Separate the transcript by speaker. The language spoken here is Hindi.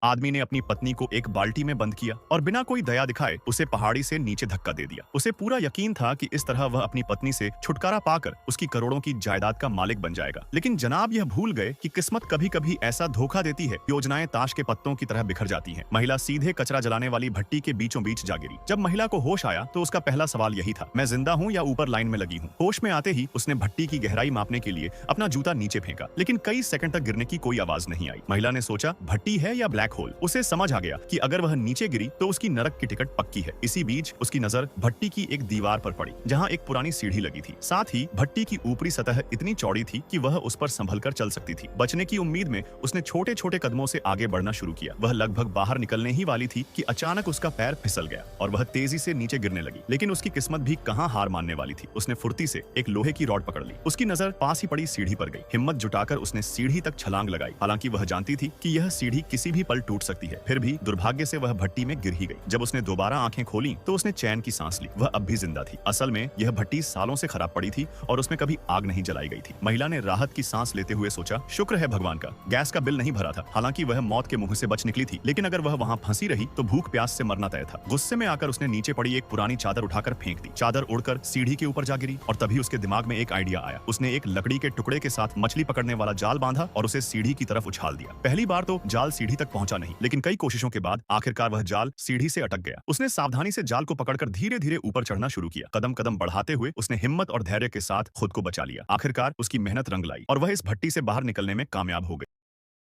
Speaker 1: आदमी ने अपनी पत्नी को एक बाल्टी में बंद किया और बिना कोई दया दिखाए उसे पहाड़ी से नीचे धक्का दे दिया। उसे पूरा यकीन था कि इस तरह वह अपनी पत्नी से छुटकारा पाकर उसकी करोड़ों की जायदाद का मालिक बन जाएगा। लेकिन जनाब यह भूल गए कि किस्मत कभी कभी ऐसा धोखा देती है, योजनाएं ताश के पत्तों की तरह बिखर जाती हैं। महिला सीधे कचरा जलाने वाली भट्टी के बीचों बीच जा गिरी। जब महिला को होश आया तो उसका पहला सवाल यही था, मैं जिंदा हूँ या ऊपर लाइन में लगी हूँ। होश में आते ही उसने भट्टी की गहराई मापने के लिए अपना जूता नीचे फेंका, लेकिन कई सेकंड तक गिरने की कोई आवाज नहीं आई। महिला ने सोचा, भट्टी है या ब्लैक होल। उसे समझ आ गया कि अगर वह नीचे गिरी तो उसकी नरक की टिकट पक्की है। इसी बीच उसकी नजर भट्टी की एक दीवार पर पड़ी, जहां एक पुरानी सीढ़ी लगी थी। साथ ही भट्टी की ऊपरी सतह इतनी चौड़ी थी कि वह उस पर संभलकर चल सकती थी। बचने की उम्मीद में उसने छोटे छोटे कदमों से आगे बढ़ना शुरू किया। वह लगभग बाहर निकलने ही वाली थी कि अचानक उसका पैर फिसल गया और वह तेजी से नीचे गिरने लगी। लेकिन उसकी किस्मत भी कहां हार मानने वाली थी। उसने फुर्ती से एक लोहे की रॉड पकड़ ली। उसकी नजर पास ही पड़ी सीढ़ी पर गई। हिम्मत जुटाकर उसने सीढ़ी तक छलांग लगाई। हालांकि वह जानती थी कि यह सीढ़ी किसी भी पल टूट सकती है। फिर भी दुर्भाग्य से वह भट्टी में गिर ही गई। जब उसने दोबारा आंखें खोली तो उसने चैन की सांस ली। वह अब भी जिंदा थी। असल में यह भट्टी सालों से खराब पड़ी थी और उसमें कभी आग नहीं जलाई गई थी। महिला ने राहत की सांस लेते हुए सोचा, शुक्र है भगवान का, गैस का बिल नहीं भरा था। हालांकि वह मौत के मुंह से बच निकली थी, लेकिन अगर वह वहां फंसी रही तो भूख प्यास से मरना तय था। गुस्से में आकर उसने नीचे पड़ी एक पुरानी चादर उठाकर फेंक दी। चादर उड़कर सीढ़ी के ऊपर जा गिरी और तभी उसके दिमाग में एक आइडिया आया। उसने एक लकड़ी के टुकड़े के साथ मछली पकड़ने वाला जाल बांधा और उसे सीढ़ी की तरफ उछाल दिया। पहली बार तो जाल सीढ़ी तक पहुंचा नहीं, लेकिन कई कोशिशों के बाद आखिरकार वह जाल सीढ़ी से अटक गया। उसने सावधानी से जाल को पकड़कर धीरे धीरे ऊपर चढ़ना शुरू किया। कदम कदम बढ़ाते हुए उसने हिम्मत और धैर्य के साथ खुद को बचा लिया। आखिरकार उसकी मेहनत रंग लाई और वह इस भट्टी से बाहर निकलने में कामयाब हो गई।